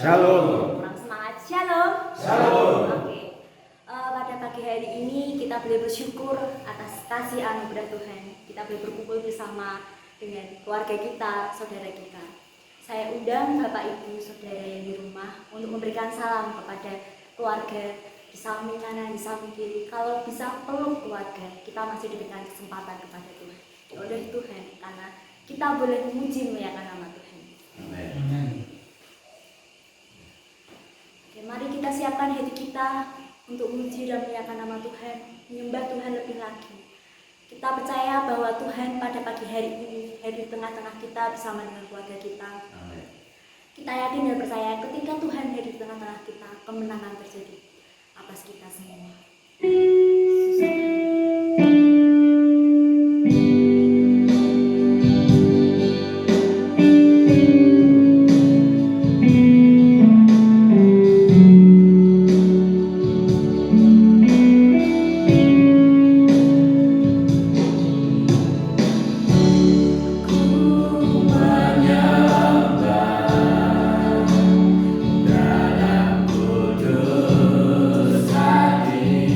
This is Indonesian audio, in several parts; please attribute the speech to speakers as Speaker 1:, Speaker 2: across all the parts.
Speaker 1: Shalom.
Speaker 2: Kurang semangat. Shalom.
Speaker 1: Shalom.
Speaker 2: Oke. Pada pagi hari ini kita boleh bersyukur atas kasih anugerah Tuhan. Kita boleh berkumpul bersama dengan keluarga kita, saudara kita. Saya undang Bapak Ibu saudara yang di rumah untuk memberikan salam kepada keluarga di samping kanan, di samping kiri. Kalau bisa peluk keluarga, kita masih diberikan kesempatan kepada Tuhan. Oleh Tuhan, karena kita boleh memuji memuliakan nama Tuhan.
Speaker 1: Amin.
Speaker 2: Oke, mari kita siapkan hati kita untuk memuji dan memuliakan nama Tuhan, menyembah Tuhan lebih lagi. Kita percaya bahwa Tuhan pada pagi hari ini hadir di tengah-tengah kita bersama dengan keluarga kita.
Speaker 1: Amin.
Speaker 2: Kita yakin dan percaya ketika Tuhan hadir di tengah-tengah kita, kemenangan terjadi atas kita semua.
Speaker 1: Dalam kudus hati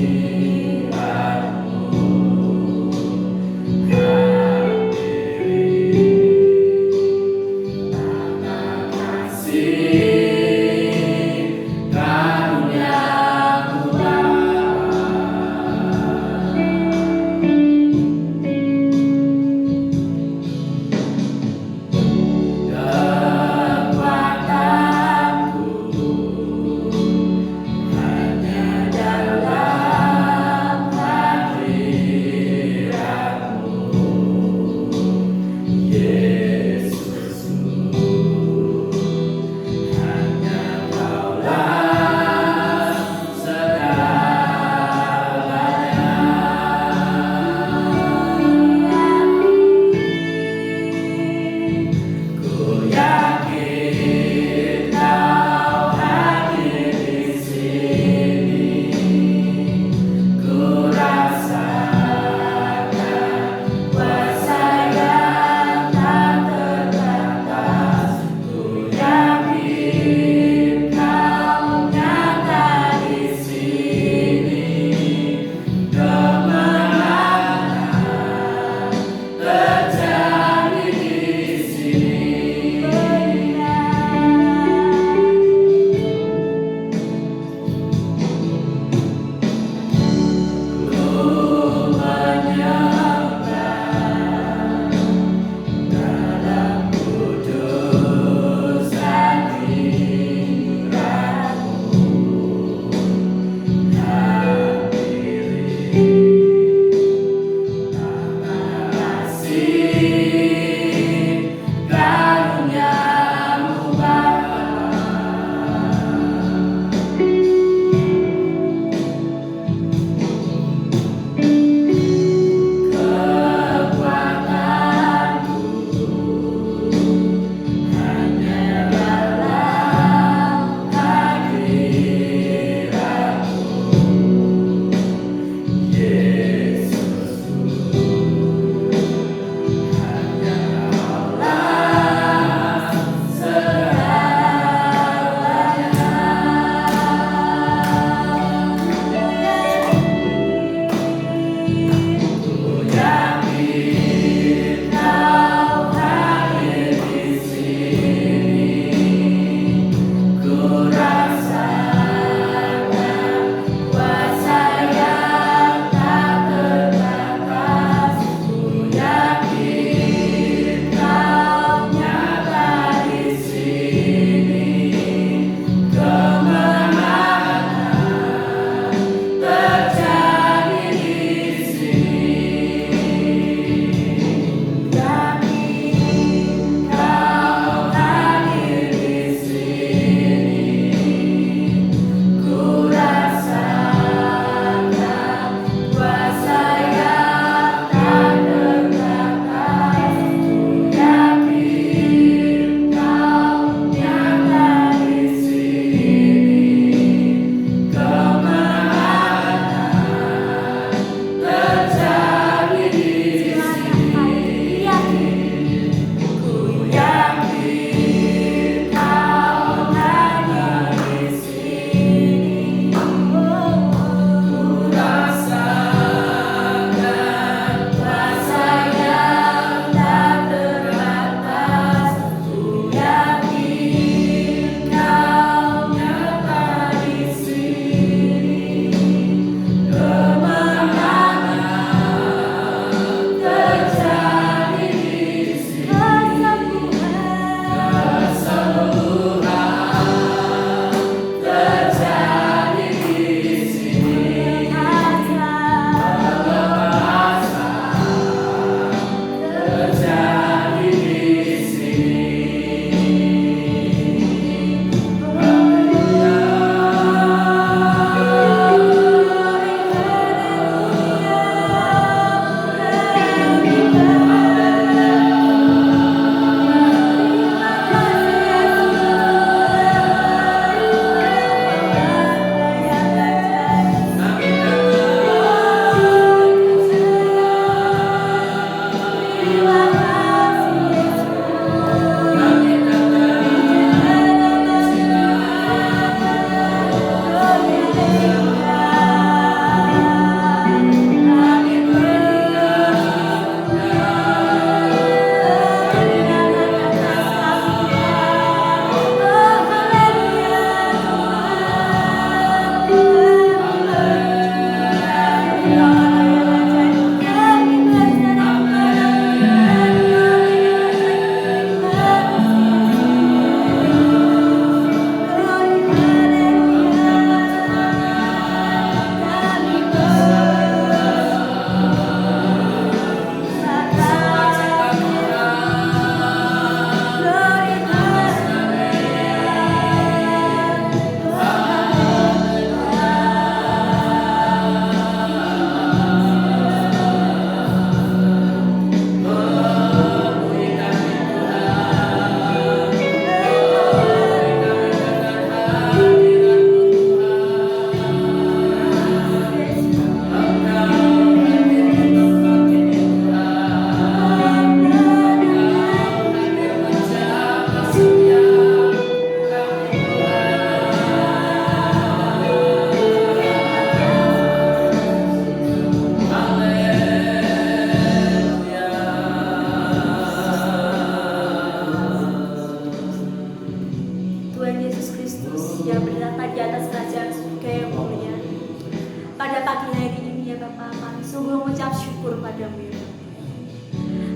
Speaker 2: mengucap syukur padamu ya Bapa.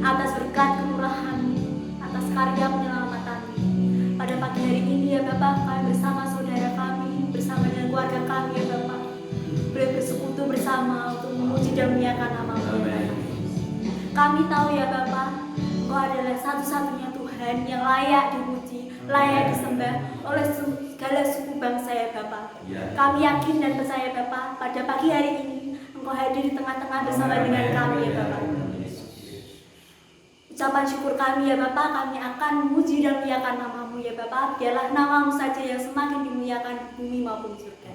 Speaker 2: Atas berkat kemurahan, atas karya penyelamatan. Pada pagi hari ini ya Bapak, kami bersama saudara kami, bersama dengan keluarga kami ya Bapak, boleh bersekutu bersama untuk memuji dan memuliakan nama-Mu ya Bapak. Kami tahu ya Bapak, Engkau adalah satu-satunya Tuhan yang layak dipuji, layak disembah oleh segala suku bangsa ya Bapak. Kami yakin dan percaya Bapak, pada pagi hari ini Engkau hadir di tengah-tengah bersama dengan kami ya Bapak. Ucapan syukur kami ya Bapak, kami akan memuji dan memuliakan nama-Mu ya Bapak. Biarlah nama-Mu saja yang semakin dimuliakan di bumi maupun surga.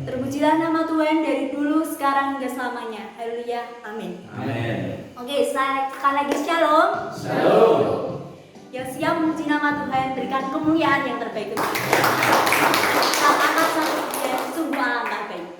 Speaker 2: Terpujilah nama Tuhan dari dulu, sekarang, hingga selamanya. Haleluya, amin.
Speaker 1: Amin.
Speaker 2: Oke, sekali lagi shalom.
Speaker 1: Shalom.
Speaker 2: Yang siap memuji nama Tuhan, berikan kemuliaan yang terbaik untuk kita. Katakan satu pujian, sungguh alangkah baiknya.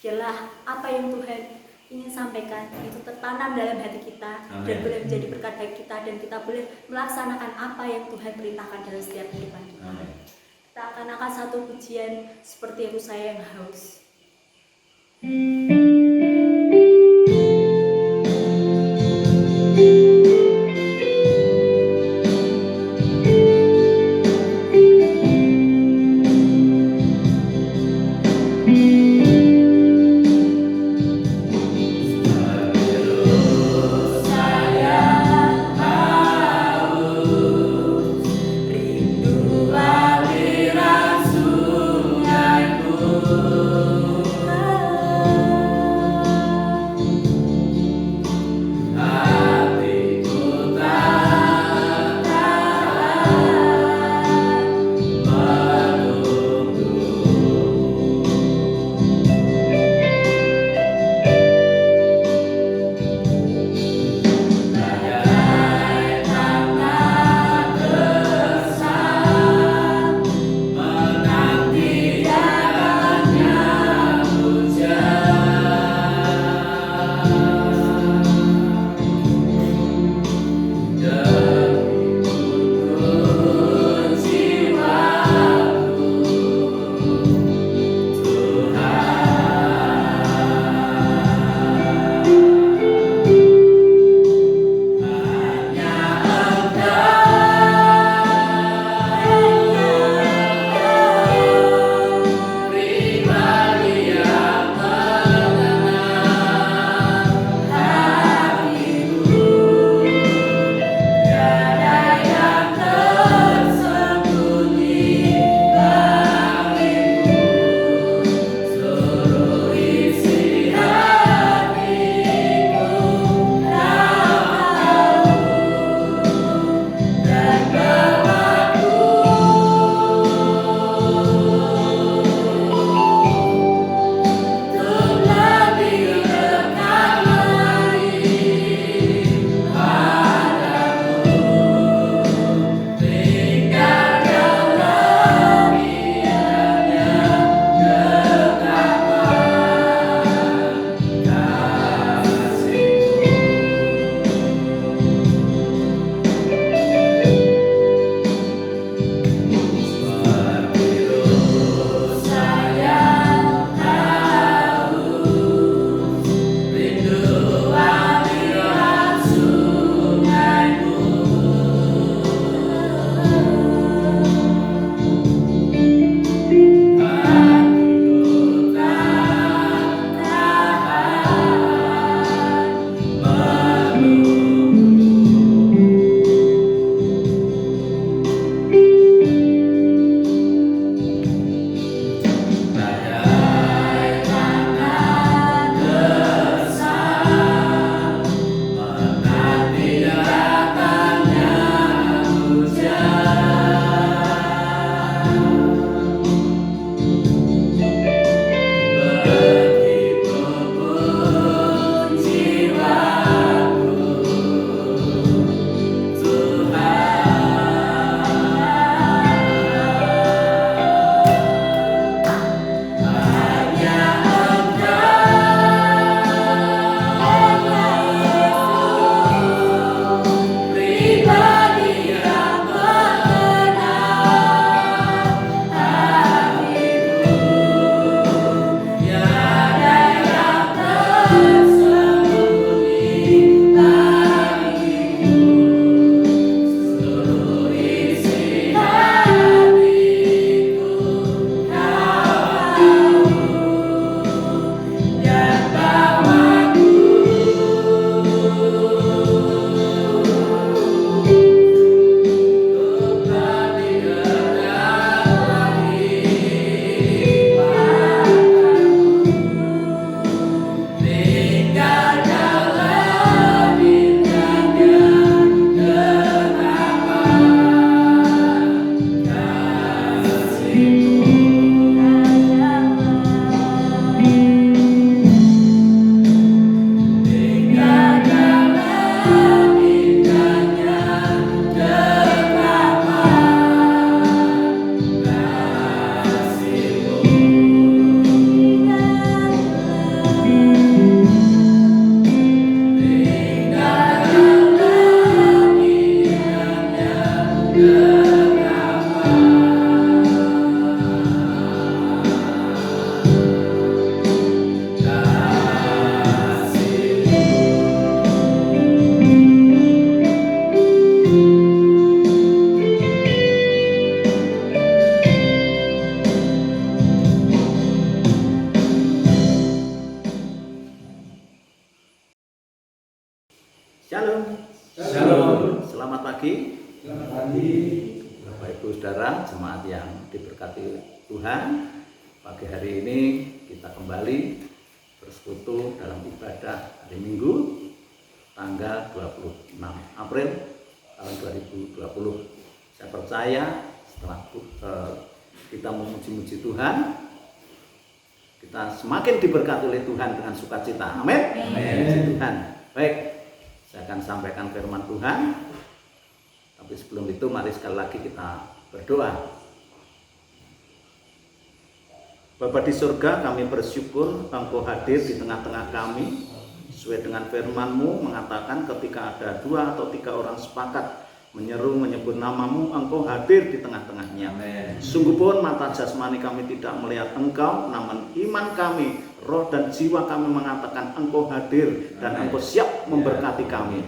Speaker 2: Biarlah apa yang Tuhan ingin sampaikan itu tertanam dalam hati kita. Amen. Dan boleh menjadi berkat bagi kita, dan kita boleh melaksanakan apa yang Tuhan perintahkan dalam setiap kehidupan kita. Amen. Kita akan angkat satu pujian seperti Aku Sayang Haus.
Speaker 3: Rindu aliran sungaiku.
Speaker 1: Bapak Ibu Saudara jemaat yang diberkati Tuhan, pagi hari ini kita kembali bersekutu dalam ibadah hari Minggu tanggal 26 April tahun 2020. Saya percaya setelah kita memuji-muji Tuhan, kita semakin diberkati oleh Tuhan dengan sukacita. Amin. Puji Tuhan. Baik, saya akan sampaikan firman Tuhan. Tapi sebelum itu mari sekali lagi kita berdoa. Bapa di surga, kami bersyukur Engkau hadir di tengah-tengah kami. Sesuai dengan firman-Mu mengatakan ketika ada 2 atau 3 orang sepakat menyeru menyebut namamu, Engkau hadir di tengah-tengahnya. Sungguh pun mata jasmani kami tidak melihat Engkau, namun iman kami, roh dan jiwa kami mengatakan Engkau hadir dan Engkau siap memberkati kami.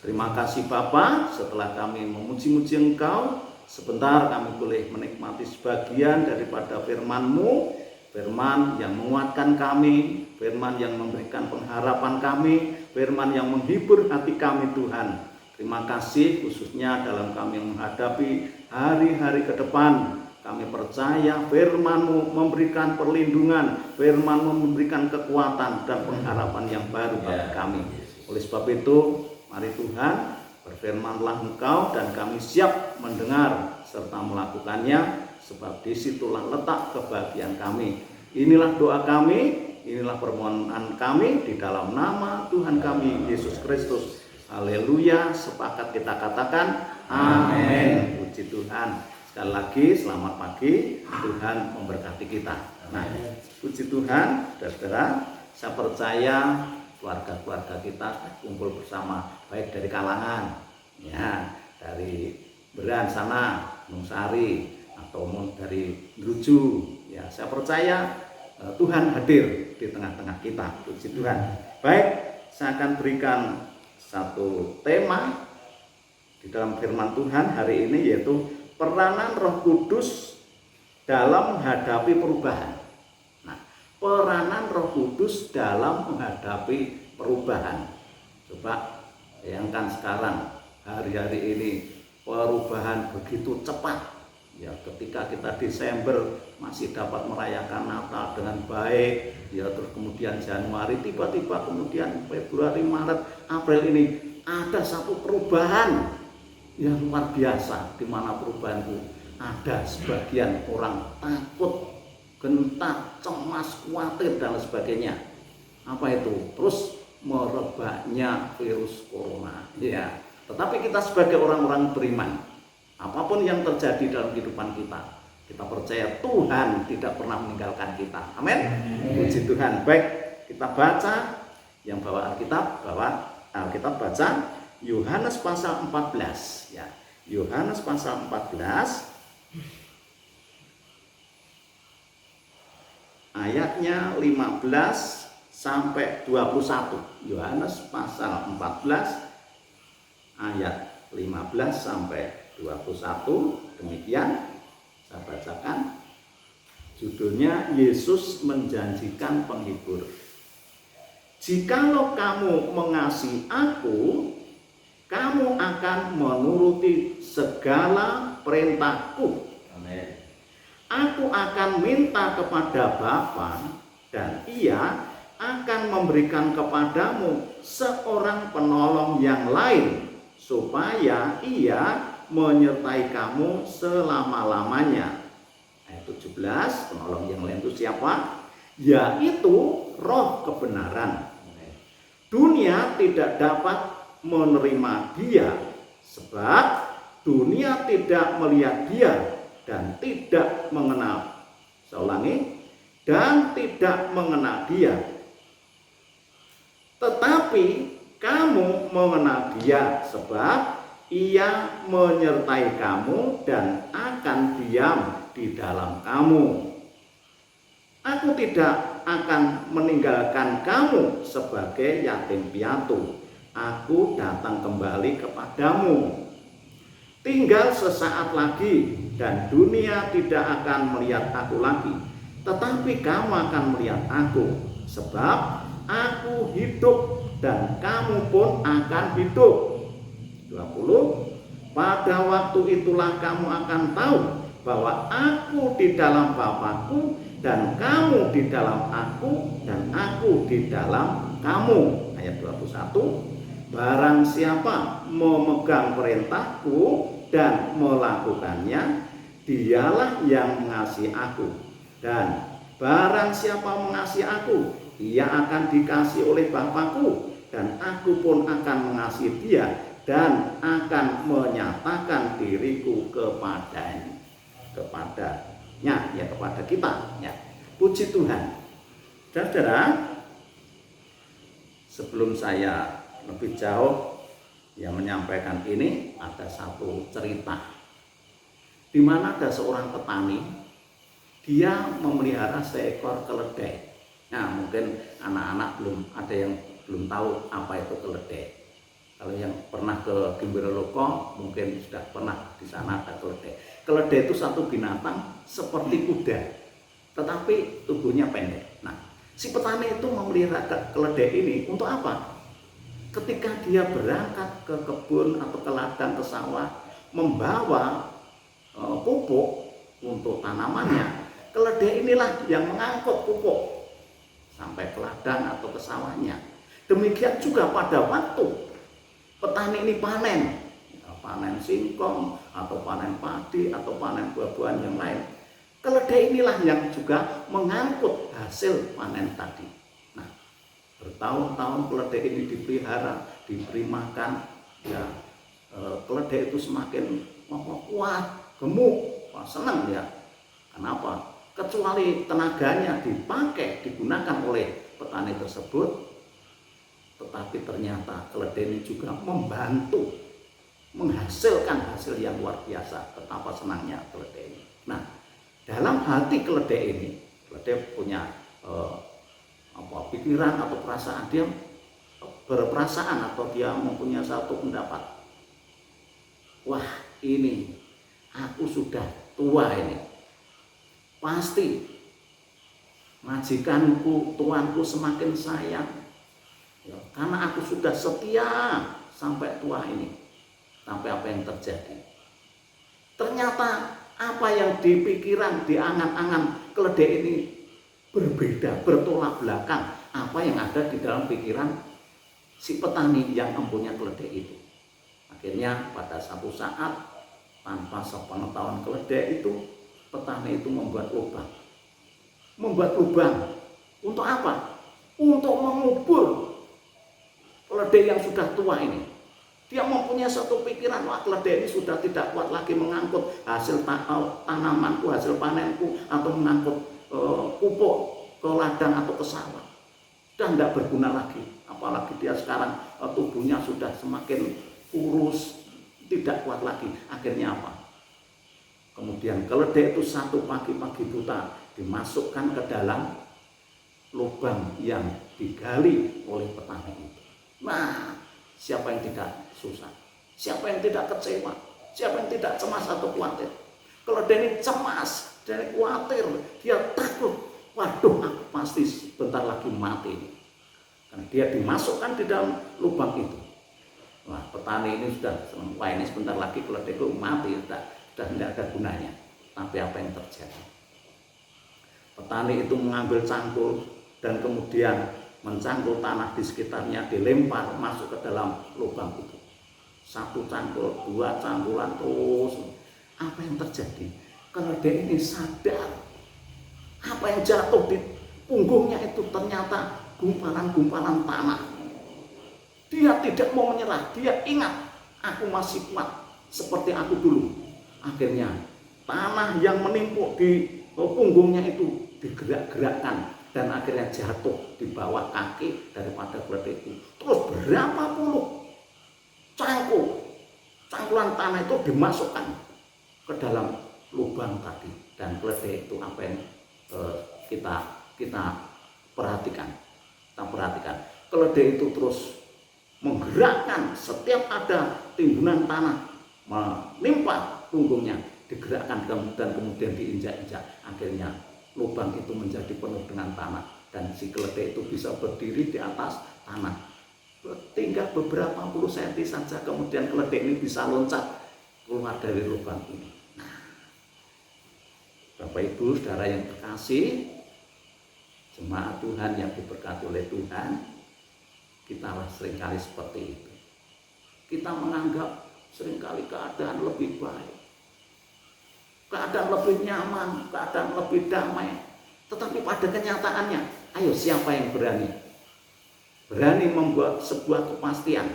Speaker 1: Terima kasih Bapa, setelah kami memuji-muji Engkau, sebentar kami boleh menikmati sebagian daripada firman-Mu, firman yang menguatkan kami, firman yang memberikan pengharapan kami, firman yang menghibur hati kami Tuhan. Terima kasih khususnya dalam kami menghadapi hari-hari ke depan. Kami percaya firman-Mu memberikan perlindungan, firman-Mu memberikan kekuatan dan pengharapan yang baru bagi kami. Oleh sebab itu, mari Tuhan, berfirmanlah Engkau dan kami siap mendengar serta melakukannya, sebab disitulah letak kebahagiaan kami. Inilah doa kami, inilah permohonan kami di dalam nama Tuhan kami Yesus Kristus. Haleluya, sepakat kita katakan amin. Puji Tuhan. Sekali lagi selamat pagi, Tuhan memberkati kita. Nah, puji Tuhan, saudara, saya percaya keluarga-keluarga kita kumpul bersama, baik dari kalangan, ya, dari Beran sana, Nungsari, atau dari Druju, ya, saya percaya Tuhan hadir di tengah-tengah kita. Puji Tuhan. Baik, saya akan berikan satu tema di dalam firman Tuhan hari ini, yaitu peranan Roh Kudus dalam menghadapi perubahan. Nah, peranan Roh Kudus dalam menghadapi perubahan. Coba bayangkan sekarang, hari-hari ini perubahan begitu cepat. Ya, ketika kita Desember masih dapat merayakan Natal dengan baik, ya, terus kemudian Januari, tiba-tiba kemudian Februari, Maret, April ini ada satu perubahan yang luar biasa, di mana perubahan itu ada sebagian orang takut, gentar, cemas, khawatir dan sebagainya. Apa itu? Terus merebaknya virus corona. Ya, tetapi kita sebagai orang-orang beriman, apapun yang terjadi dalam kehidupan kita, kita percaya Tuhan tidak pernah meninggalkan kita. Amin. Puji Tuhan. Baik, kita baca yang bawa Alkitab, baca Yohanes pasal 14, ya. Yohanes pasal 14 ayatnya 15 sampai 21. Yohanes pasal 14 ayat 15 sampai 21, demikian saya bacakan. Judulnya Yesus menjanjikan penghibur. Jikalau kamu mengasihi aku, kamu akan menuruti segala perintahku.
Speaker 3: Amin.
Speaker 1: Aku akan minta kepada Bapa dan Ia akan memberikan kepadamu seorang penolong yang lain, supaya Ia menyertai kamu selama-lamanya. Ayat 17, penolong yang lain itu siapa? Yaitu Roh kebenaran. Dunia tidak dapat menerima Dia, sebab dunia tidak melihat Dia dan tidak mengenal. Saya ulangi, dan tidak mengenal Dia. Tetapi kamu mengenal Dia, sebab Ia menyertai kamu dan akan diam di dalam kamu. Aku tidak akan meninggalkan kamu sebagai yatim piatu. Aku datang kembali kepadamu. Tinggal sesaat lagi dan dunia tidak akan melihat aku lagi, tetapi kamu akan melihat aku, sebab aku hidup dan kamu pun akan hidup. 20. Pada waktu itulah kamu akan tahu bahwa aku di dalam Bapa-Ku dan kamu di dalam aku dan aku di dalam kamu. Ayat 21. Barang siapa memegang perintahku dan melakukannya, dialah yang mengasihi aku. Dan barang siapa mengasihi aku, ia akan dikasihi oleh Bapa-Ku, dan aku pun akan mengasihi dia dan akan menyatakan diriku kepada kita. Ya. Puji Tuhan. Saudara, sebelum saya lebih jauh menyampaikan ini, ada satu cerita di mana ada seorang petani, dia memelihara seekor keledai. Nah, mungkin anak-anak ada yang belum tahu apa itu keledai. Kalau yang pernah ke Gembiraloko mungkin sudah pernah di sana ada keledai. Keledai itu satu binatang seperti kuda, tetapi tubuhnya pendek. Nah, si petani itu memelihara keledai ini untuk apa? Ketika dia berangkat ke kebun atau ke ladang, ke sawah, membawa pupuk untuk tanamannya, keledai inilah yang mengangkut pupuk sampai ke ladang atau ke sawahnya. Demikian juga pada waktu petani ini panen singkong atau panen padi atau panen buah-buahan yang lain, keledai inilah yang juga mengangkut hasil panen tadi. Nah, bertahun-tahun keledai ini dipelihara, diberi makan, keledai itu semakin kuat, gemuk, senang ya. Kenapa? Kecuali tenaganya digunakan oleh petani tersebut, tetapi ternyata keledai ini juga membantu menghasilkan hasil yang luar biasa. Betapa senangnya keledai ini. Nah, dalam hati keledai ini, keledai punya pikiran atau perasaan, dia berperasaan atau dia mempunyai satu pendapat. Wah, ini aku sudah tua ini, pasti majikanku, tuanku semakin sayang ya, karena aku sudah setia sampai tua ini. Sampai apa yang terjadi? Ternyata apa yang dipikiran, di angan-angan keledai ini berbeda, bertolak belakang apa yang ada di dalam pikiran si petani yang mempunyai keledai itu. Akhirnya pada satu saat, tanpa sepengetahuan keledai itu, petani itu membuat lubang. Membuat lubang untuk apa? Untuk mengubur keledai yang sudah tua ini. Dia mempunyai satu pikiran, wah, keledai ini sudah tidak kuat lagi mengangkut hasil tanamanku, hasil panenku, atau mengangkut pupuk ke ladang atau ke sawah. Dan tidak berguna lagi. Apalagi dia sekarang tubuhnya sudah semakin kurus, tidak kuat lagi. Akhirnya apa? Kemudian keledai itu satu pagi-pagi buta dimasukkan ke dalam lubang yang digali oleh petani itu. Nah, siapa yang tidak susah? Siapa yang tidak kecewa? Siapa yang tidak cemas atau khawatir? Keledai ini cemas, dia khawatir, dia takut. Waduh, aku pasti sebentar lagi mati. Karena dia dimasukkan di dalam lubang itu. Wah, petani ini sudah senang. Wah, ini sebentar lagi keledai itu mati, sudah tidak ada gunanya. Tapi apa yang terjadi? Petani itu mengambil cangkul dan kemudian mencangkul tanah di sekitarnya, dilempar masuk ke dalam lubang itu. Satu cangkul, dua cangkulan, terus. Apa yang terjadi? Keledai ini sadar apa yang jatuh di punggungnya itu ternyata gumpalan-gumpalan tanah. Dia tidak mau menyerah, dia ingat, aku masih kuat seperti aku dulu. Akhirnya tanah yang menimpuk di punggungnya itu digerak-gerakkan dan akhirnya jatuh di bawah kaki daripada keledai itu. Terus berapa puluh cangkulan tanah itu dimasukkan ke dalam lubang tadi, dan keledai itu apa yang kita perhatikan. Keledai itu terus menggerakkan setiap ada timbunan tanah menimpa punggungnya, digerakkan dan kemudian diinjak-injak. Akhirnya lubang itu menjadi penuh dengan tanah dan si keledai itu bisa berdiri di atas tanah. Tinggal beberapa puluh senti saja, kemudian keledai ini bisa loncat keluar dari lubang ini. Nah, Bapak Ibu saudara yang terkasih, jemaat Tuhan yang diberkati oleh Tuhan, kita seringkali seperti itu. Kita menganggap seringkali keadaan lebih baik, keadaan lebih nyaman, keadaan lebih damai. Tetapi pada kenyataannya, ayo siapa yang berani? Berani membuat sebuah kepastian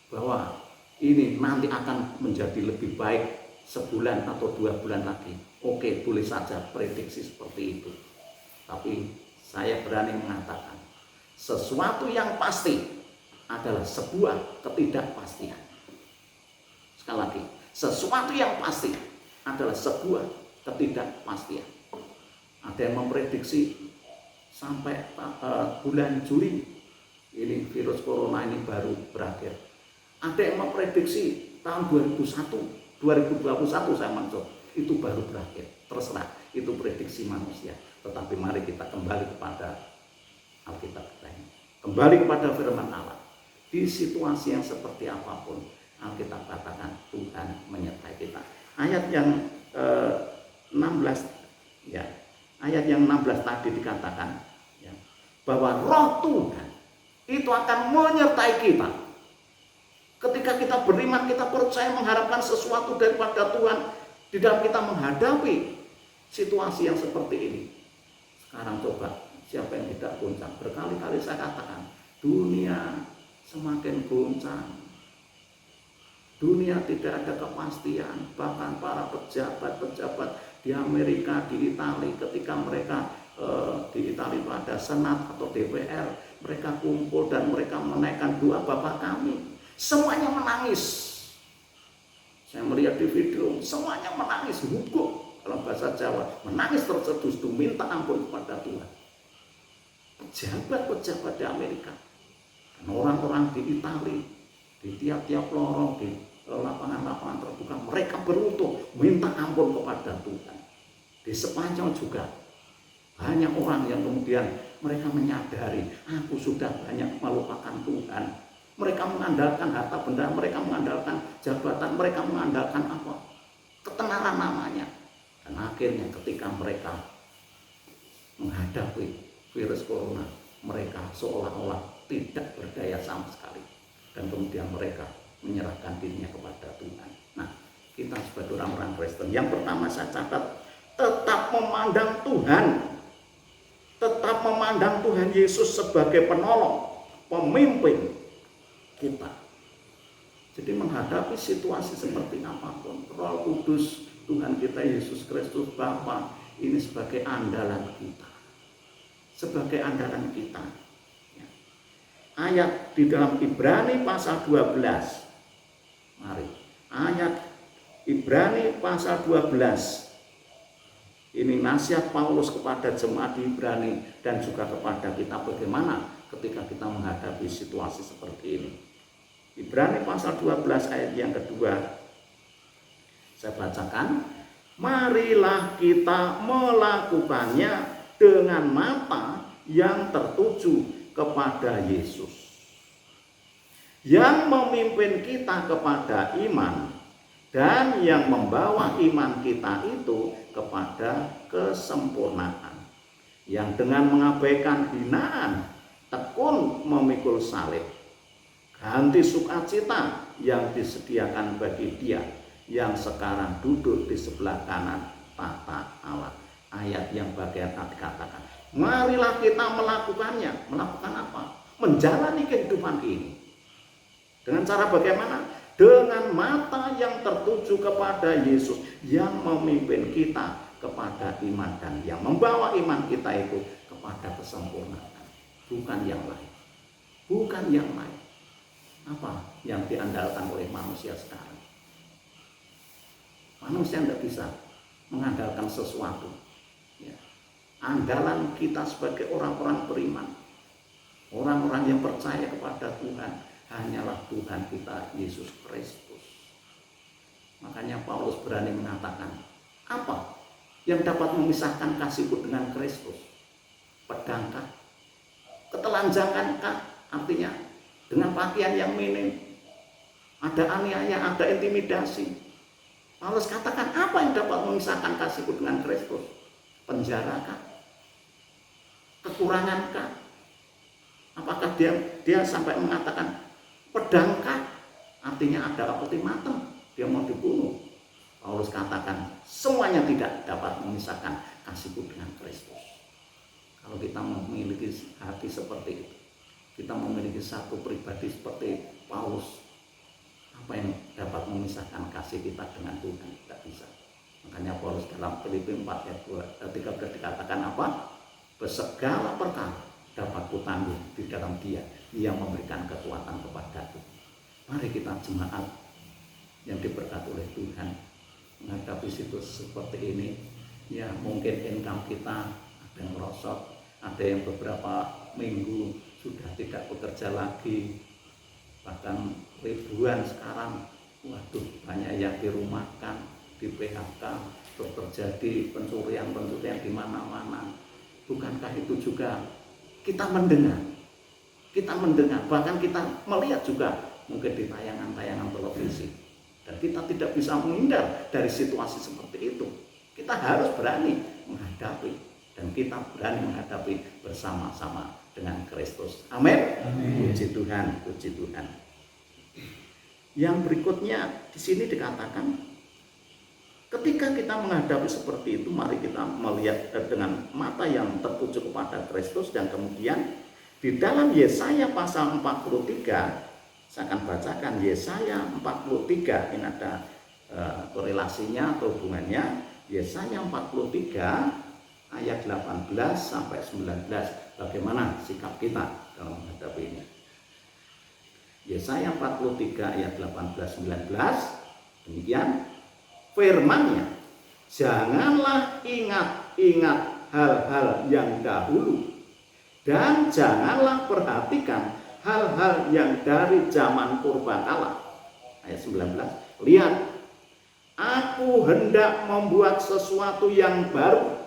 Speaker 1: bahwa ini nanti akan menjadi lebih baik sebulan atau 2 bulan lagi. Oke, boleh saja prediksi seperti itu. Tapi saya berani mengatakan, sesuatu yang pasti adalah sebuah ketidakpastian. Sekali lagi, sesuatu yang pasti adalah sebuah ketidakpastian. Ada yang memprediksi sampai bulan Juli ini virus corona ini baru berakhir. Ada yang memprediksi tahun 2021 saya maksud, itu baru berakhir. Terserah, itu prediksi manusia. Tetapi mari kita kembali kepada Alkitab kita ini. Kembali kepada firman Allah. Di situasi yang seperti apapun, Alkitab katakan Tuhan menyertai kita. Ayat yang 16 ya. Ayat yang 16 tadi dikatakan ya, bahwa Roh Tuhan itu akan menyertai kita. Ketika kita beriman, kita percaya mengharapkan sesuatu daripada Tuhan di dalam kita menghadapi situasi yang seperti ini. Sekarang coba, siapa yang tidak goncang? Berkali-kali saya katakan, dunia semakin goncang. Dunia tidak ada kepastian. Bahkan para pejabat-pejabat di Amerika, di Italia, ketika mereka di Italia ada Senat atau DPR, mereka kumpul dan mereka menaikkan doa Bapa kami. Semuanya menangis. Saya melihat di video, semuanya menangis, hukuk dalam bahasa Jawa, menangis terseduh-seduh, minta ampun kepada Tuhan. Pejabat-pejabat di Amerika, dan orang-orang di Italia, di tiap-tiap lorong, di lapangan-lapangan terbuka, mereka beruntung minta ampun kepada Tuhan. Di Spanyol juga banyak orang yang kemudian mereka menyadari, aku sudah banyak melupakan Tuhan. Mereka mengandalkan harta benda, mereka mengandalkan jabatan, mereka mengandalkan apa? Ketenaran namanya. Dan akhirnya ketika mereka menghadapi virus corona, mereka seolah-olah tidak berdaya sama sekali. Dan kemudian mereka menyerahkan dirinya kepada Tuhan. Nah, kita sebagai orang-orang Kristen, yang pertama saya catat, tetap memandang Tuhan. Tetap memandang Tuhan Yesus sebagai penolong, pemimpin kita. Jadi menghadapi situasi seperti apapun, Roh Kudus Tuhan kita Yesus Kristus Bapa ini sebagai andalan kita. Sebagai andalan kita. Ayat di dalam Ibrani pasal 12. Mari. Ayat Ibrani pasal 12. Ini nasihat Paulus kepada jemaat di Ibrani dan juga kepada kita bagaimana ketika kita menghadapi situasi seperti ini. Ibrani pasal 12 ayat yang kedua. Saya bacakan. Marilah kita melakukannya dengan mata yang tertuju kepada Yesus, yang memimpin kita kepada iman dan yang membawa iman kita itu kepada kesempurnaan, yang dengan mengabaikan hinaan tekun memikul salib, ganti sukacita yang disediakan bagi Dia yang sekarang duduk di sebelah kanan tahta Allah. Ayat yang bagian tadi katakan, marilah kita melakukannya. Melakukan apa? Menjalani kehidupan ini. Dengan cara bagaimana? Dengan mata yang tertuju kepada Yesus yang memimpin kita kepada iman dan yang membawa iman kita itu kepada kesempurnaan. Bukan yang lain. Bukan yang lain. Apa yang diandalkan oleh manusia sekarang? Manusia tidak bisa mengandalkan sesuatu. Ya. Andalan kita sebagai orang-orang beriman, orang-orang yang percaya kepada Tuhan, hanyalah Tuhan kita Yesus Kristus. Makanya Paulus berani mengatakan, apa yang dapat memisahkan kasihku dengan Kristus? Pedangkah? Ketelanjangankah? Artinya dengan pakaian yang minim, ada aniaya, ada intimidasi, Paulus katakan, apa yang dapat memisahkan kasihku dengan Kristus? Penjara kah? Kekurangan kah? Apakah dia sampai mengatakan pedang kah? Artinya ada ultimatum, dia mau dibunuh. Paulus katakan, semuanya tidak dapat memisahkan kasihku dengan Kristus. Kalau kita memiliki hati seperti itu, kita memiliki satu pribadi seperti Paulus, apa yang dapat memisahkan kasih kita dengan Tuhan? Tidak bisa. Makanya Paulus dalam Filipi 4 ayat 13 dikatakan apa? Segala perkara dapat kutanggung di dalam Dia yang memberikan kekuatan kepadaku. Mari kita jemaat yang diberkati oleh Tuhan menghadapi situasi seperti ini. Ya, mungkin income kita ada yang merosot, ada yang beberapa minggu sudah tidak bekerja lagi, bahkan ribuan sekarang, waduh, banyak yang dirumahkan, di PHK, terus terjadi pencurian di mana-mana. Bukankah itu juga kita mendengar, bahkan kita melihat juga mungkin di tayangan-tayangan televisi, dan kita tidak bisa menghindar dari situasi seperti itu. Kita harus berani menghadapi, dan kita berani menghadapi bersama-sama dengan Kristus. Amin. Puji Tuhan, puji Tuhan. Yang berikutnya di sini dikatakan, ketika kita menghadapi seperti itu, mari kita melihat dengan mata yang tertuju kepada Kristus. Dan kemudian di dalam Yesaya pasal 43, saya akan bacakan Yesaya 43, ini ada korelasinya atau hubungannya. Yesaya 43 ayat 18 sampai 19. Bagaimana sikap kita dalam menghadapi ini? Yesaya 43 ayat 18-19, demikian firman-Nya, janganlah ingat-ingat hal-hal yang dahulu, dan janganlah perhatikan hal-hal yang dari zaman purbakala. Ayat 19, lihat, aku hendak membuat sesuatu yang baru,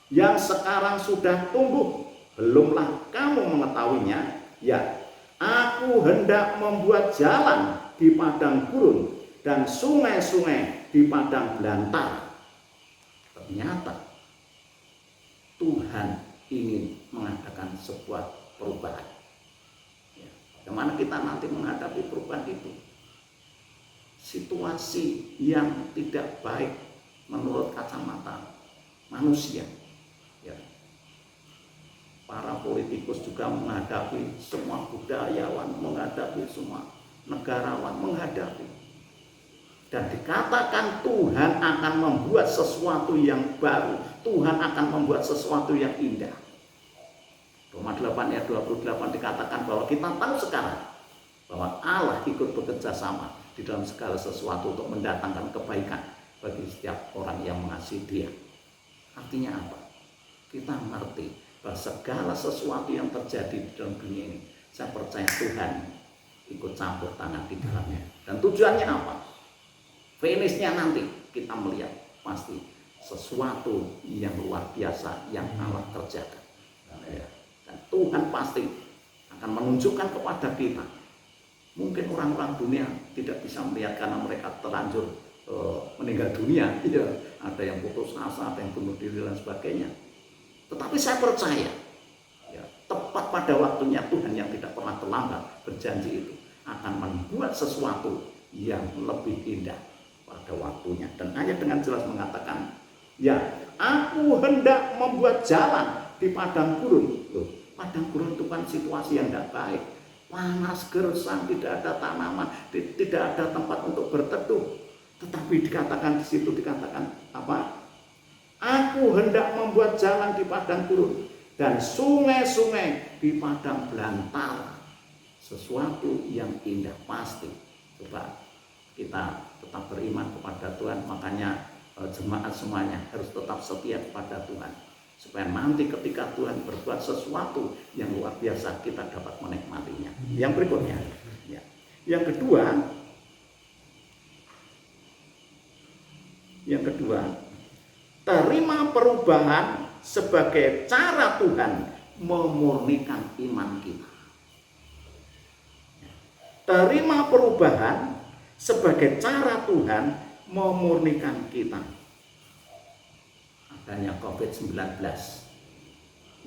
Speaker 1: yang sekarang sudah tumbuh, belumlah kamu mengetahuinya. Ya, aku hendak membuat jalan di padang gurun dan sungai-sungai di padang belantara. Ternyata Tuhan ingin mengadakan sebuah perubahan. Ya, bagaimana kita nanti menghadapi perubahan itu? Situasi yang tidak baik menurut kacamata manusia. Ya. Para politikus juga menghadapi, semua budayawan menghadapi, semua negarawan menghadapi. Dan dikatakan Tuhan akan membuat sesuatu yang baru, Tuhan akan membuat sesuatu yang indah. Roma 8 ayat 28 dikatakan bahwa kita tahu sekarang bahwa Allah ikut bekerja sama di dalam segala sesuatu untuk mendatangkan kebaikan bagi setiap orang yang mengasihi Dia. Artinya apa? Kita mengerti bahwa segala sesuatu yang terjadi di dalam dunia ini, saya percaya Tuhan ikut campur tangan di dalamnya. Dan tujuannya apa? Finishnya nanti kita melihat pasti sesuatu yang luar biasa yang Allah kerjakan. Dan Tuhan pasti akan menunjukkan kepada kita. Mungkin orang-orang dunia tidak bisa melihat karena mereka terlanjur meninggal dunia. Ya, ada yang putus asa, ada yang bunuh diri dan sebagainya. Tetapi saya percaya, ya, tepat pada waktunya Tuhan yang tidak pernah terlambat berjanji itu akan membuat sesuatu yang lebih indah pada waktunya. Dan ayat dengan jelas mengatakan, ya, aku hendak membuat jalan di padang gurun. Loh, padang gurun itu kan situasi yang tidak baik, panas, gersang, tidak ada tanaman, tidak ada tempat untuk berteduh. Tetapi dikatakan di situ, dikatakan apa? Aku hendak membuat jalan di padang gurun dan sungai-sungai di padang belantara. Sesuatu yang indah pasti. Coba kita tetap beriman kepada Tuhan. Makanya jemaat semuanya harus tetap setia kepada Tuhan, supaya nanti ketika Tuhan berbuat sesuatu yang luar biasa, kita dapat menikmatinya. Yang berikutnya, ya. Yang kedua, terima perubahan sebagai cara Tuhan memurnikan iman kita. Terima perubahan sebagai cara Tuhan memurnikan kita. Adanya COVID-19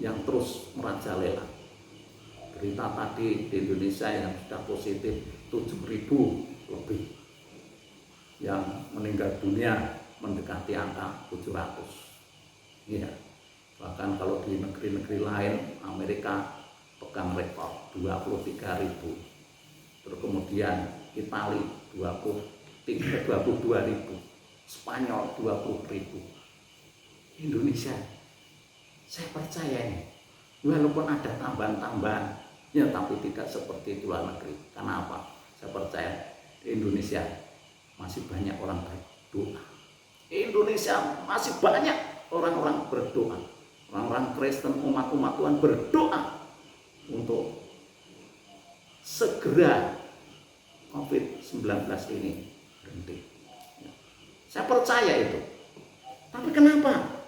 Speaker 1: yang terus merajalela. Berita tadi di Indonesia yang sudah positif 7.000 lebih, yang meninggal dunia mendekati angka 700. Ya, bahkan kalau di negeri-negeri lain, Amerika pegang rekor 23.000. Terus kemudian Italia 22.000, Spanyol 20.000. Indonesia, saya percaya ini, walaupun ada tambahan-tambahan, ya tapi tidak seperti di luar negeri. Kenapa? Saya percaya Indonesia masih banyak orang berdoa. Indonesia masih banyak orang-orang berdoa. Orang-orang Kristen, umat-umat Tuhan berdoa untuk segera COVID-19 ini berhenti. Saya percaya itu. Tapi kenapa?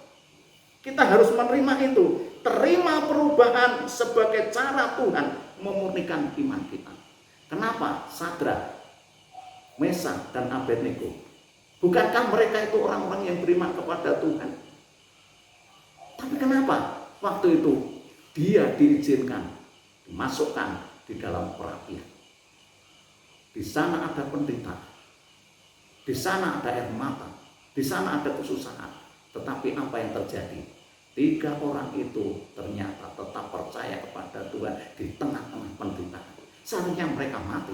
Speaker 1: Kita harus menerima itu. Terima perubahan sebagai cara Tuhan memurnikan iman kita. Kenapa? Sadrak, Mesak, dan Abednego, bukankah mereka itu orang-orang yang beriman kepada Tuhan? Tapi kenapa waktu itu dia diizinkan dimasukkan di dalam perapian? Di sana ada penderitaan, di sana ada air mata, di sana ada kesusahan. Tetapi apa yang terjadi? 3 orang itu ternyata tetap percaya kepada Tuhan di tengah-tengah penderitaan. Seharusnya mereka mati,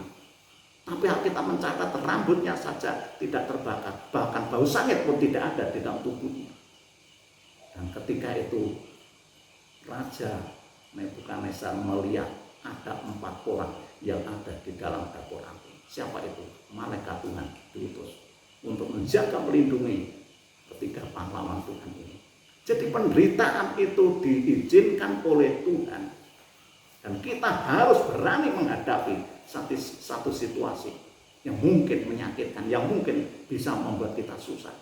Speaker 1: tapi Alkitab mencatat rambutnya saja tidak terbakar, bahkan bau sangit pun tidak ada di dalam tubuhnya. Dan ketika itu Raja Nebukadnezar melihat ada 4 orang yang ada di dalam dapur api. Siapa itu? Malaikat Tuhan diutus untuk menjaga, melindungi ketiga pahlawan Tuhan ini. Jadi penderitaan itu diizinkan oleh Tuhan, dan kita harus berani menghadapi satu situasi yang mungkin menyakitkan, yang mungkin bisa membuat kita susah.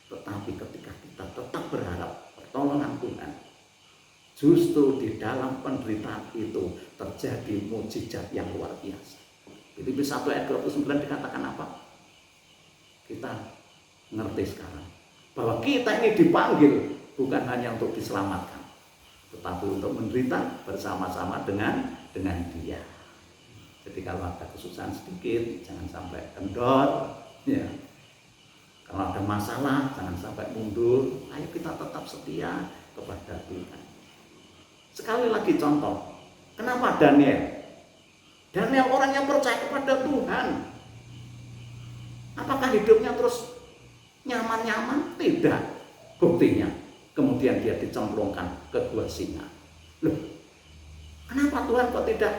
Speaker 1: Tetapi ketika kita tetap berharap pertolongan Tuhan, justru di dalam penderitaan itu terjadi mukjizat yang luar biasa. Filipi 1 ayat 29 dikatakan apa? Kita ngerti sekarang bahwa kita ini dipanggil bukan hanya untuk diselamatkan, tetapi untuk menderita bersama-sama dengan Dia. Jadi kalau ada kesusahan sedikit, jangan sampai kendor, ya. Kalau ada masalah, jangan sampai mundur. Ayo kita tetap setia kepada Tuhan. Sekali lagi contoh, kenapa Daniel? Daniel orang yang percaya kepada Tuhan. Apakah hidupnya terus nyaman-nyaman? Tidak. Buktinya, kemudian dia dicemplungkan ke gua singa. Loh, kenapa Tuhan kok tidak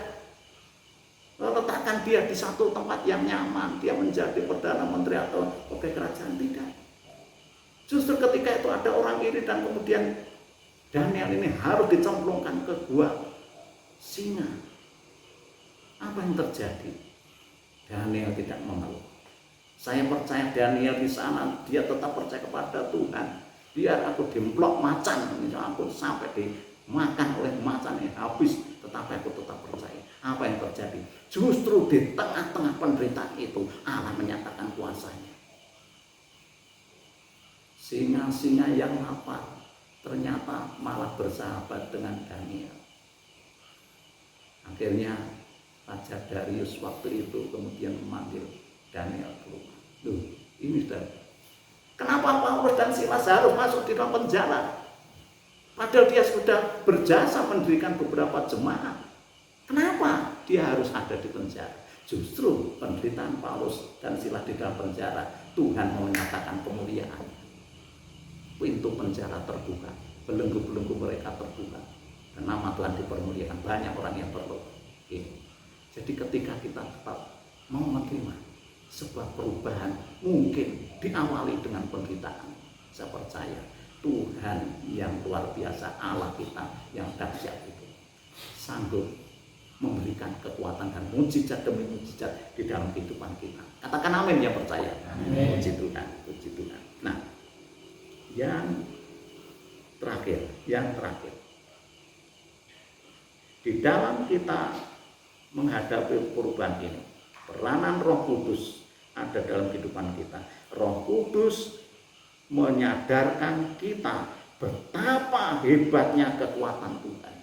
Speaker 1: letakkan dia di satu tempat yang nyaman, dia menjadi perdana menteri atau pegawai kerajaan? Tidak. Justru ketika itu ada orang iri, dan kemudian Daniel ini harus dicemplungkan ke gua singa. Apa yang terjadi? Daniel tidak mengeluh. Saya percaya Daniel di sana, dia tetap percaya kepada Tuhan. Biar aku dimplok macan, misalnya aku sampai dimakan oleh macan ini habis, tetapi aku tetap percaya. Apa yang terjadi? Justru di tengah-tengah penderitaan itu Allah menyatakan kuasanya. Singa-singa yang lapar ternyata malah bersahabat dengan Daniel. Akhirnya Raja Darius waktu itu kemudian memanggil Daniel keluar. Loh, ini sudah. Kenapa Paulus dan Silas harus masuk di dalam penjara? Padahal dia sudah berjasa mendirikan beberapa jemaat. Kenapa dia harus ada di penjara? Justru penderitaan Paulus dan Silas di dalam penjara, Tuhan mau menyatakan kemuliaan. Pintu penjara terbuka, belenggu-belenggu mereka terbuka, dan nama Tuhan dipermuliakan. Banyak orang yang bertobat. Jadi ketika kita tetap mau menerima sebuah perubahan, mungkin diawali dengan penderitaan, saya percaya Tuhan yang luar biasa, Allah kita yang dahsyat itu sanggup memberikan kekuatan dan mujizat demi mujizat di dalam kehidupan kita. Katakan amin yang percaya. Amin. Puji Tuhan, puji Tuhan. Nah, yang terakhir, di dalam kita menghadapi perubahan ini, peranan Roh Kudus ada dalam kehidupan kita. Roh Kudus menyadarkan kita betapa hebatnya kekuatan Tuhan.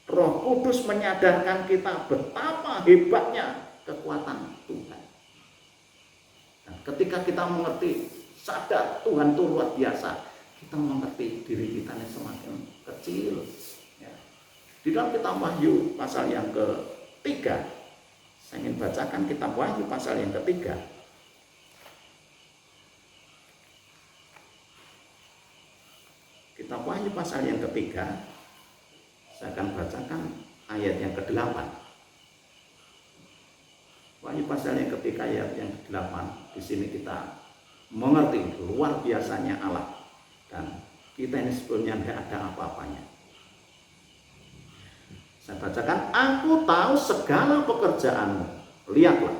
Speaker 1: Roh Kudus menyadarkan kita betapa hebatnya kekuatan Tuhan. Dan ketika kita mengerti, sadar Tuhan itu luar biasa, kita mengerti diri kita ini semakin kecil. Ya. Di dalam kitab Wahyu pasal yang ketiga, saya ingin bacakan kitab Wahyu pasal yang ketiga. Kitab Wahyu pasal yang ketiga, saya akan bacakan ayat yang ke-8. Wahyu pasal yang ketiga ayat yang ke-8. Di sini kita mengerti luar biasanya Allah, dan kita ini sebenarnya tidak ada apa-apanya. Saya bacakan, aku tahu segala pekerjaanmu. Lihatlah,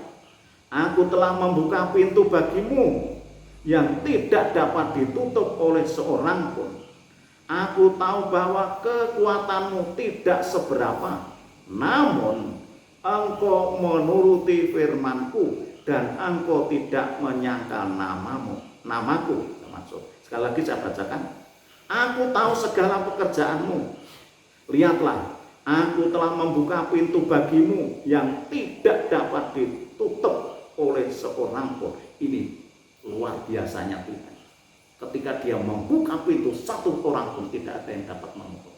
Speaker 1: aku telah membuka pintu bagimu yang tidak dapat ditutup oleh seorang pun. Aku tahu bahwa kekuatanmu tidak seberapa, namun engkau menuruti firman-Ku dan engkau tidak menyangkal namaku. Sekali lagi saya bacakan, aku tahu segala pekerjaanmu. Lihatlah, aku telah membuka pintu bagimu yang tidak dapat ditutup oleh seorang pun. Ini luar biasanya Tuhan. Ketika dia membuka pintu, satu orang pun tidak ada yang dapat menutup.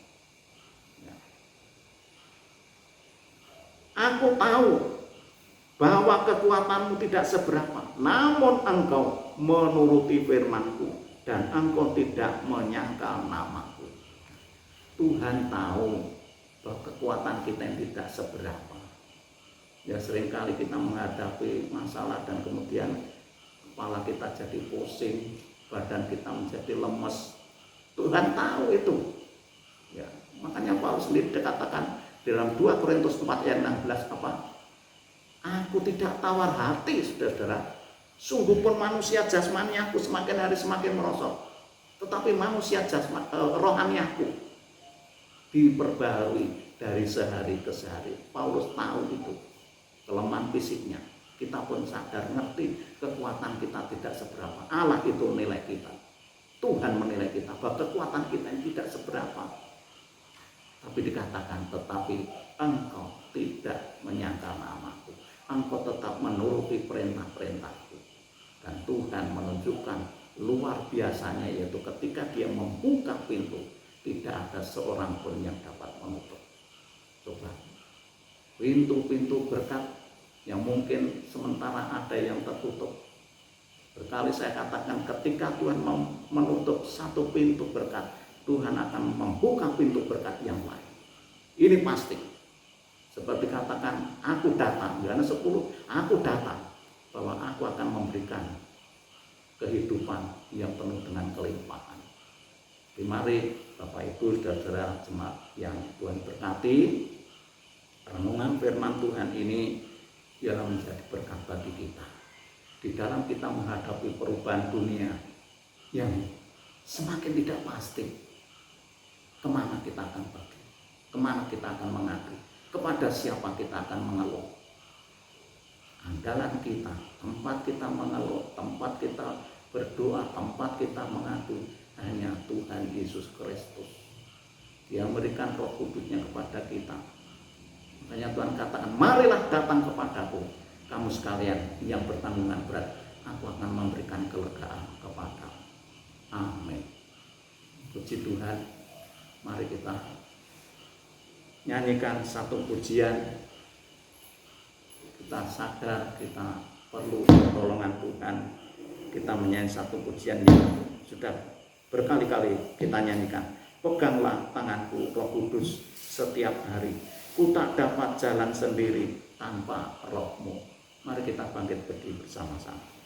Speaker 1: Ya. Aku tahu bahwa kekuatanmu tidak seberapa, namun engkau menuruti firman-Ku dan engkau tidak menyangkal namaku. Tuhan tahu bahwa kekuatan kita yang tidak seberapa. Ya, seringkali kita menghadapi masalah dan kemudian kepala kita jadi pusing, badan kita menjadi lemes. Tuhan tahu itu. Ya, makanya Paulus sendiri dikatakan dalam 2 Korintus 4 ayat 16 apa? Aku tidak tawar hati, saudara-saudara. Sungguh pun manusia jasmani aku semakin hari semakin merosot, tetapi manusia rohani aku diperbarui dari sehari ke sehari. Paulus tahu itu kelemahan fisiknya. Kita pun sadar, ngerti kekuatan kita tidak seberapa. Allah itu nilai kita. Tuhan menilai kita bahwa kekuatan kita yang tidak seberapa. Tapi dikatakan, tetapi engkau tidak menyangkal namaku. Engkau tetap menuruti perintah-perintahku. Dan Tuhan menunjukkan luar biasanya, yaitu ketika dia membuka pintu, tidak ada seorang pun yang dapat menutup. Coba, pintu-pintu berkat yang mungkin sementara ada yang tertutup. Berkali saya katakan, ketika Tuhan menutup satu pintu berkat, Tuhan akan membuka pintu berkat yang lain. Ini pasti. Seperti katakan, aku datang, Yohanes 10, aku datang, bahwa aku akan memberikan kehidupan yang penuh dengan kelimpahan. Mari Bapak Ibu, saudara jemaat yang Tuhan berkati, renungan firman Tuhan ini ialah menjadi berkat bagi kita. Di dalam kita menghadapi perubahan dunia yang semakin tidak pasti, kemana kita akan pergi, kemana kita akan mengadu, kepada siapa kita akan mengeluh. Andalan kita, tempat kita mengeluh, tempat kita berdoa, tempat kita mengadu, hanya Tuhan Yesus Kristus. Dia memberikan Roh Kudus-Nya kepada kita. Makanya Tuhan katakan, marilah datang kepadaku, kamu sekalian yang bertanggungan berat, aku akan memberikan kelegaan kepadamu. Amin. Puji Tuhan. Mari kita nyanyikan satu pujian. Kita sadar kita perlu pertolongan Tuhan. Kita menyanyi satu pujian yang sudah berkali-kali kita nyanyikan. Peganglah tanganku, Roh Kudus, setiap hari. Ku tak dapat jalan sendiri tanpa Roh-Mu. Mari kita bangkit berdiri bersama-sama.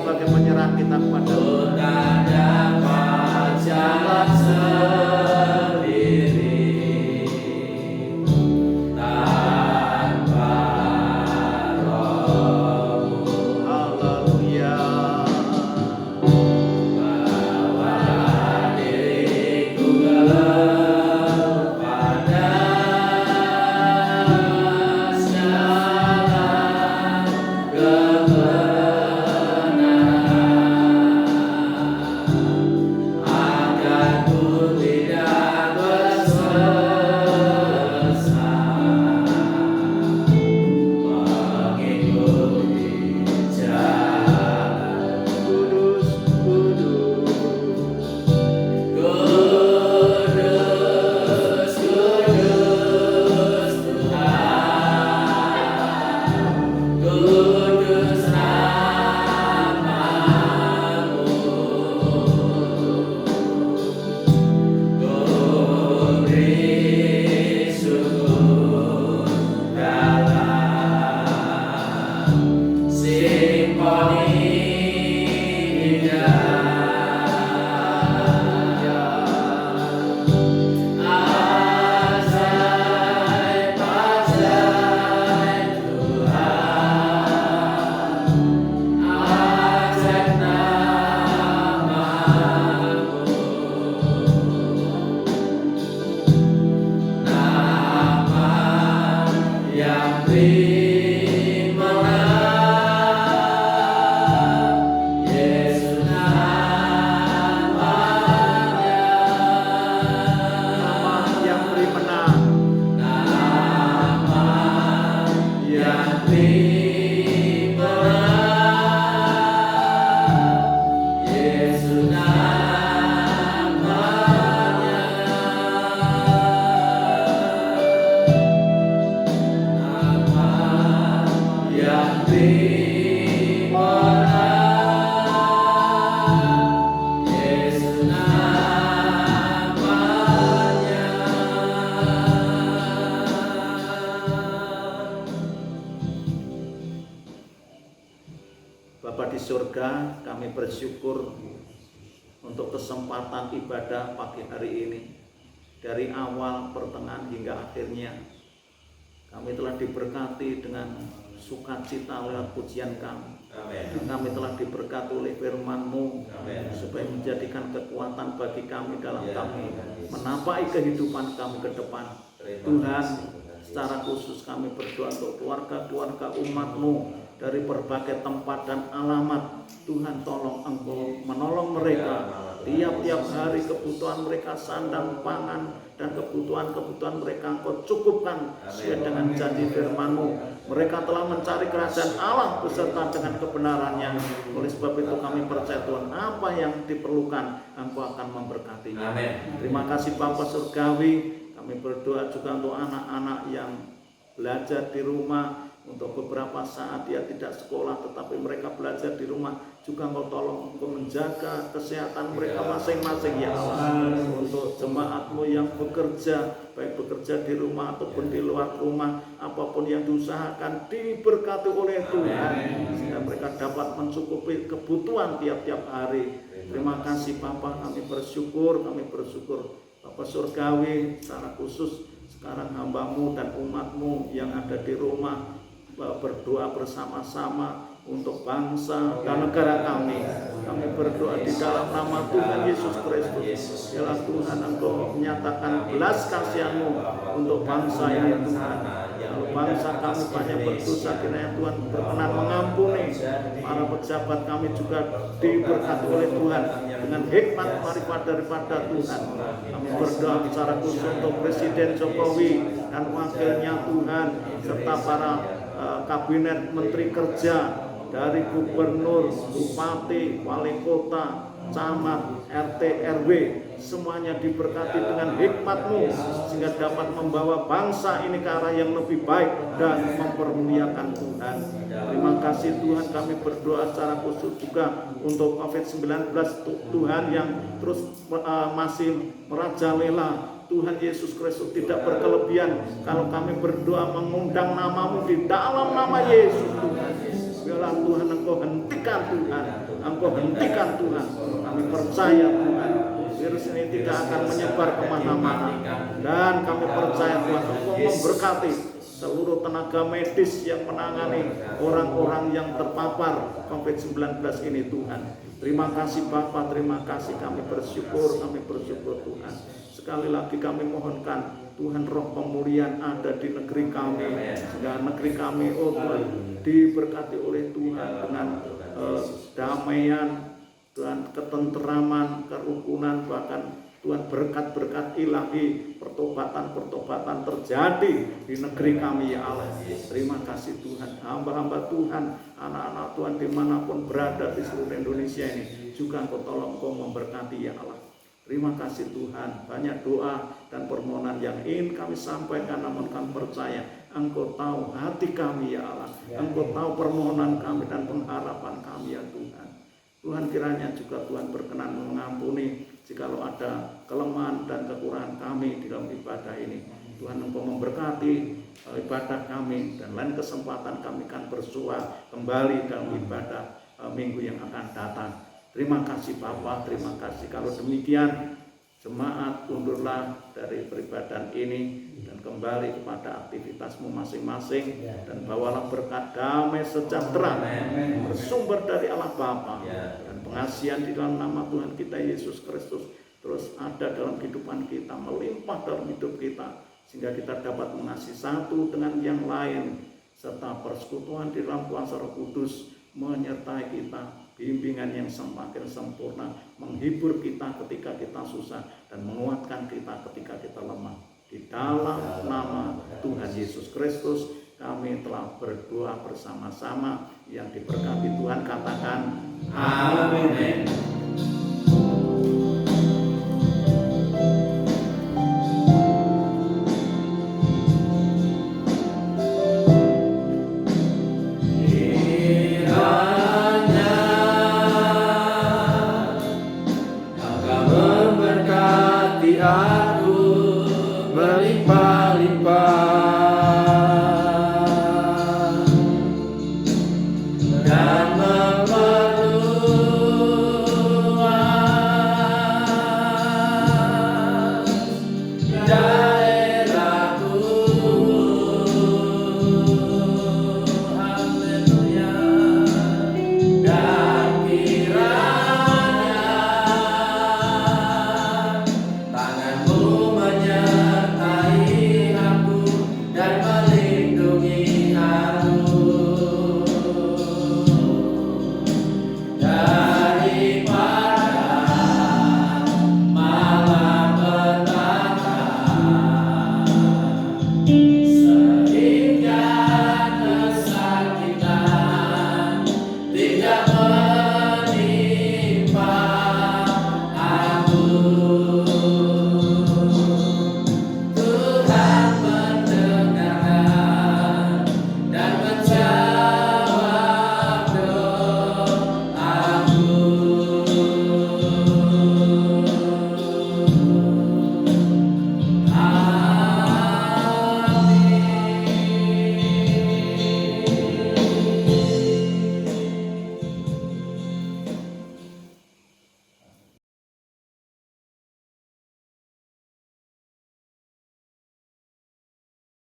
Speaker 1: sebagai penyerahan kita kepada
Speaker 3: tak dapat jalan sendiri tanpa Roh-Mu.
Speaker 1: Haleluya.
Speaker 3: Bawa diriku kepada segala kebenaran, agar ku tidak tersesat mengikuti jalan
Speaker 1: Kudus, kudus.
Speaker 3: Kudus, kudus Tuhan, kudus nama-Mu. Ku beri syukur dalam simfoni indah. Ajaib, ajaib Tuhan, ajaib nama-Mu. Nama yang dimenang, Yesus namanya.
Speaker 1: Nama yang beri menang.
Speaker 3: Nama yang dimenang, Yesus namanya. Nama yang dimenang, Yesus namanya.
Speaker 1: Bapa di surga, kami bersyukur untuk kesempatan ibadah pagi hari ini. Dari awal, pertengahan hingga akhirnya, kami telah diberkati dengan sukacita lewat pujian kami. Dan kami telah diberkati oleh firman-Mu supaya menjadikan kekuatan bagi kami dalam kami menampai kehidupan kami ke depan. Tuhan, secara khusus kami berdoa untuk keluarga-keluarga umat-Mu dari berbagai tempat dan alamat. Tuhan, tolong Engkau menolong mereka tiap-tiap hari, kebutuhan mereka sandang pangan dan kebutuhan-kebutuhan mereka Engkau cukupkan sesuai dengan janji firman-Mu. Mereka telah mencari kerajaan Allah beserta dengan kebenarannya. Oleh sebab itu kami percaya Tuhan, apa yang diperlukan Engkau akan memberkatinya. Terima kasih Bapa Surgawi. Kami berdoa juga untuk anak-anak yang belajar di rumah. Untuk beberapa saat dia tidak sekolah, tetapi mereka belajar di rumah. Juga Engkau tolong Engkau menjaga kesehatan mereka masing-masing ya Allah. Untuk jemaat-Mu yang bekerja, baik bekerja di rumah ataupun di luar rumah, apapun yang diusahakan diberkati oleh Tuhan, sehingga mereka dapat mencukupi kebutuhan tiap-tiap hari. Terima kasih Bapa, kami bersyukur Bapa Surgawi, secara khusus sekarang hamba-Mu dan umat-Mu yang ada di rumah berdoa bersama-sama untuk bangsa dan negara kami. Kami berdoa di dalam nama Tuhan Yesus Kristus. Biarlah Tuhan Engkau menyatakan belas kasihan-Mu untuk bangsa ini Tuhan. Kalau bangsa kami banyak berdosa, kiranya Tuhan berkenan mengampuni. Para pejabat kami juga diberkati oleh Tuhan dengan hikmat marifat daripada Tuhan. Kami berdoa secara khusus untuk Presiden Jokowi dan wakilnya Tuhan, serta para kabinet menteri kerja, dari gubernur, bupati, wali kota, camat, RT, RW, semuanya diberkati dengan hikmat-Mu sehingga dapat membawa bangsa ini ke arah yang lebih baik dan mempermuliakan Tuhan. Terima kasih Tuhan, kami berdoa secara khusus juga untuk COVID-19 Tuhan yang terus masih merajalela. Tuhan Yesus Kristus tidak berkelebihan kalau kami berdoa mengundang nama-Mu di dalam nama Yesus Tuhan. Biarlah Tuhan Engkau hentikan hentikan Tuhan, Engkau hentikan Tuhan. Kami percaya Tuhan, virus ini tidak akan menyebar kemana-mana. Dan kami percaya Tuhan, Engkau memberkati seluruh tenaga medis yang menangani orang-orang yang terpapar COVID-19 ini Tuhan. Terima kasih Bapa, terima kasih, kami bersyukur Tuhan. Sekali lagi kami mohonkan Tuhan, roh pemulihan ada di negeri kami, sehingga negeri kami oh Tuhan diberkati oleh Tuhan dengan damaian, Tuhan, ketenteraman, kerukunan, bahkan Tuhan berkat-berkat ilahi, pertobatan terjadi di negeri kami ya Allah. Terima kasih Tuhan, hamba-hamba Tuhan, anak-anak Tuhan dimanapun berada di seluruh Indonesia ini, juga Engkau tolong, Engkau memberkati ya Allah. Terima kasih Tuhan, banyak doa dan permohonan yang ingin kami sampaikan, namun kami percaya Engkau tahu hati kami ya Allah. Engkau tahu permohonan kami dan pengharapan kami ya Tuhan. Tuhan kiranya juga Tuhan berkenan mengampuni jikalau ada kelemahan dan kekurangan kami di dalam ibadah ini. Tuhan Engkau memberkati ibadah kami, dan lain kesempatan kami akan bersua kembali dalam ibadah minggu yang akan datang. Terima kasih Bapa, terima kasih. Kalau demikian, jemaat undurlah dari peribadahan ini dan kembali kepada aktivitasmu masing-masing, dan bawalah berkat damai sejahtera bersumber dari Allah Bapa dan pengasihan di dalam nama Tuhan kita Yesus Kristus terus ada dalam kehidupan kita, melimpah dalam hidup kita, sehingga kita dapat mengasihi satu dengan yang lain, serta persekutuan di dalam kuasa Roh Kudus menyertai kita, bimbingan yang semakin sempurna, menghibur kita ketika kita susah dan menguatkan kita ketika kita lemah. Di dalam nama Tuhan Yesus Kristus kami telah berdoa bersama-sama. Yang diberkati Tuhan katakan amin.